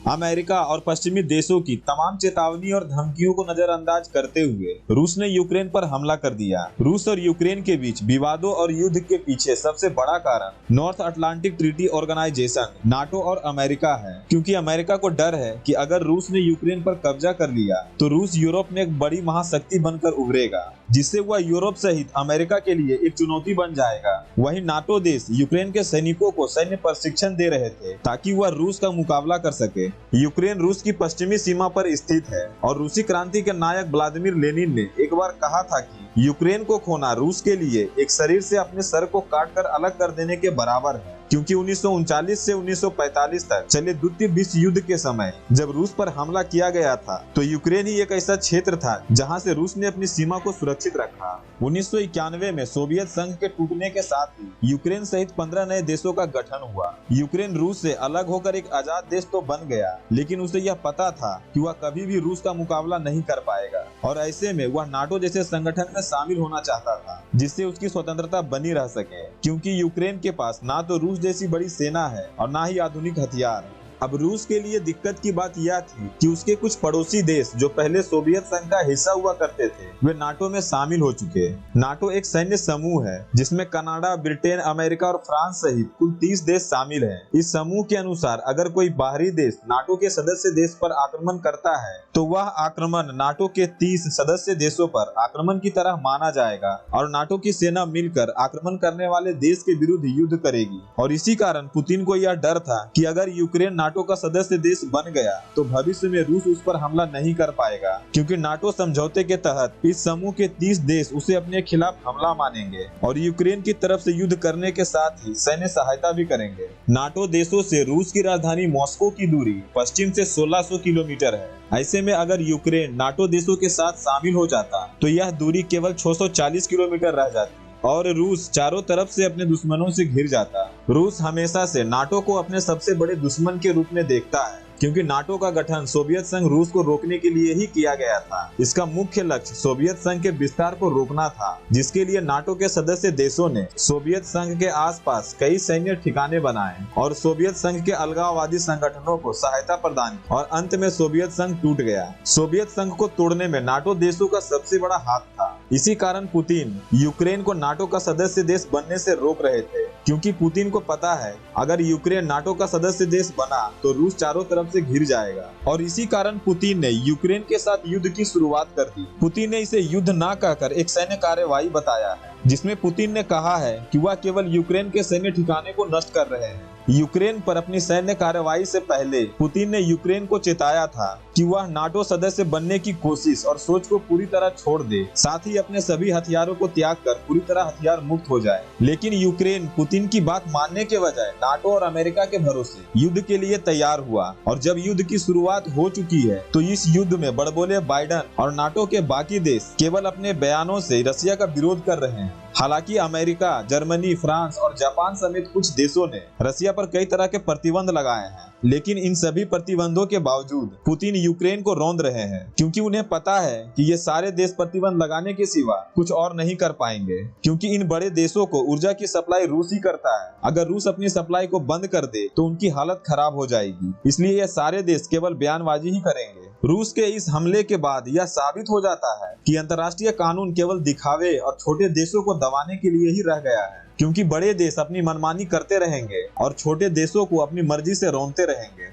America और पश्चिमी देशों की तमाम चेतावनी और धमकियों को नजरअंदाज करते हुए रूस ने यूक्रेन पर हमला कर दिया। रूस और यूक्रेन के बीच विवादों और युद्ध के पीछे सबसे बड़ा कारण North Atlantic Treaty Organization NATO और अमेरिका है, क्योंकि अमेरिका को डर है कि अगर रूस ने यूक्रेन पर कब्जा कर लिया तो रूस यूरोप में एक बड़ी महाशक्ति बनकर उभरेगा, जिससे वह यूरोप सहित अमेरिका के लिए एक चुनौती बन जाएगा। वहीं नाटो देश यूक्रेन के सैनिकों को सैन्य प्रशिक्षण दे रहे थे ताकि वह रूस का मुकाबला कर सके। यूक्रेन रूस की पश्चिमी सीमा पर स्थित है और रूसी क्रांति के नायक व्लादिमीर लेनिन ने एक बार कहा था कि यूक्रेन को खोना रूस के लिए एक शरीर से अपने सर को काटकर अलग कर देने के बराबर है, क्योंकि 1939 से 1945 तक चले द्वितीय विश्व युद्ध के समय जब रूस पर हमला किया गया था तो यूक्रेन ही एक ऐसा क्षेत्र था जहां से रूस ने अपनी सीमा को सुरक्षित रखा। 1991 में सोवियत संघ के टूटने के साथ ही यूक्रेन सहित 15 नए देशों का गठन हुआ। यूक्रेन रूस से अलग होकर एक आजाद देश तो बन गया, लेकिन उसे यह पता था कि वह कभी भी रूस का मुकाबला नहीं कर पाएगा और ऐसे में वह नाटो जैसे संगठन में शामिल होना चाहता था जिससे उसकी स्वतंत्रता बनी रह सके, क्योंकि यूक्रेन के पास ना तो रूस जैसी बड़ी सेना है और ना ही आधुनिक हथियार। अब रूस के लिए दिक्कत की बात यह थी कि उसके कुछ पड़ोसी देश जो पहले सोवियत संघ का हिस्सा हुआ करते थे वे नाटो में शामिल हो चुके। नाटो एक सैन्य समूह है जिसमें कनाडा, ब्रिटेन, अमेरिका और फ्रांस सहित कुल 30 देश शामिल हैं। इस समूह के अनुसार अगर कोई बाहरी देश नाटो के सदस्य देश पर आक्रमण करता है तो वह आक्रमण नाटो के 30 सदस्य देशों पर आक्रमण की तरह माना जाएगा और नाटो की सेना मिलकर आक्रमण करने वाले देश के विरुद्ध युद्ध करेगी। और इसी कारण पुतिन को यह डर था कि अगर यूक्रेन नाटो का सदस्य देश बन गया तो भविष्य में रूस उस पर हमला नहीं कर पाएगा, क्योंकि नाटो समझौते के तहत इस समूह के 30 देश उसे अपने खिलाफ हमला मानेंगे और यूक्रेन की तरफ से युद्ध करने के साथ ही सैन्य सहायता भी करेंगे। नाटो देशों से रूस की राजधानी मॉस्को की दूरी पश्चिम से 1600 किलोमीटर है। ऐसे में अगर यूक्रेन नाटो देशों के साथ शामिल हो जाता तो यह दूरी केवल 640 किलोमीटर रह जाती और रूस चारों तरफ से अपने दुश्मनों से घिर जाता। रूस हमेशा से नाटो को अपने सबसे बड़े दुश्मन के रूप में देखता है, क्योंकि नाटो का गठन सोवियत संघ रूस को रोकने के लिए ही किया गया था। इसका मुख्य लक्ष्य सोवियत संघ के विस्तार को रोकना था, जिसके लिए नाटो के सदस्य देशों ने सोवियत संघ के आसपास कई सैन्य ठिकाने बनाए और सोवियत संघ के अलगाववादी संगठनों को सहायता प्रदान की और अंत में सोवियत संघ टूट गया। सोवियत संघ को तोड़ने में नाटो देशों का सबसे बड़ा हाथ था। इसी कारण पुतिन यूक्रेन को नाटो का सदस्य देश बनने से रोक रहे थे, क्योंकि पुतिन को पता है अगर यूक्रेन नाटो का सदस्य देश बना तो रूस चारों तरफ से घिर जाएगा। और इसी कारण पुतिन ने यूक्रेन के साथ युद्ध की शुरुआत कर दी। पुतिन ने इसे युद्ध ना कहकर एक सैन्य कार्यवाही बताया है, जिसमें पुतिन ने कहा है कि वह केवल यूक्रेन के सैन्य ठिकाने को नष्ट कर रहे हैं। यूक्रेन पर अपनी सैन्य कार्रवाई से पहले पुतिन ने यूक्रेन को चेताया था कि वह नाटो सदस्य बनने की कोशिश और सोच को पूरी तरह छोड़ दे, साथ ही अपने सभी हथियारों को त्याग कर पूरी तरह हथियार मुक्त हो जाए। लेकिन यूक्रेन पुतिन की बात मानने के बजाय नाटो और अमेरिका के भरोसे युद्ध के लिए तैयार हुआ और जब युद्ध की शुरुआत हो चुकी है तो इस युद्ध में बड़बोले बाइडेन और नाटो के बाकी देश केवल अपने बयानों से रसिया का विरोध कर रहे हैं। हालांकि अमेरिका, जर्मनी, फ्रांस और जापान समेत कुछ देशों ने रसिया पर कई तरह के प्रतिबंध लगाए हैं, लेकिन इन सभी प्रतिबंधों के बावजूद पुतिन यूक्रेन को रौंद रहे हैं, क्योंकि उन्हें पता है कि ये सारे देश प्रतिबंध लगाने के सिवा कुछ और नहीं कर पाएंगे, क्योंकि इन बड़े देशों को ऊर्जा की सप्लाई रूस ही करता है। अगर रूस अपनी सप्लाई को बंद कर दे तो उनकी हालत खराब हो जाएगी, इसलिए ये सारे देश केवल बयानबाजी ही करेंगे। रूस के इस हमले के बाद यह साबित हो जाता है कि अंतर्राष्ट्रीय कानून केवल दिखावे और छोटे देशों को दबाने के लिए ही रह गया है, क्योंकि बड़े देश अपनी मनमानी करते रहेंगे और छोटे देशों को अपनी मर्जी से रौंदते रहेंगे।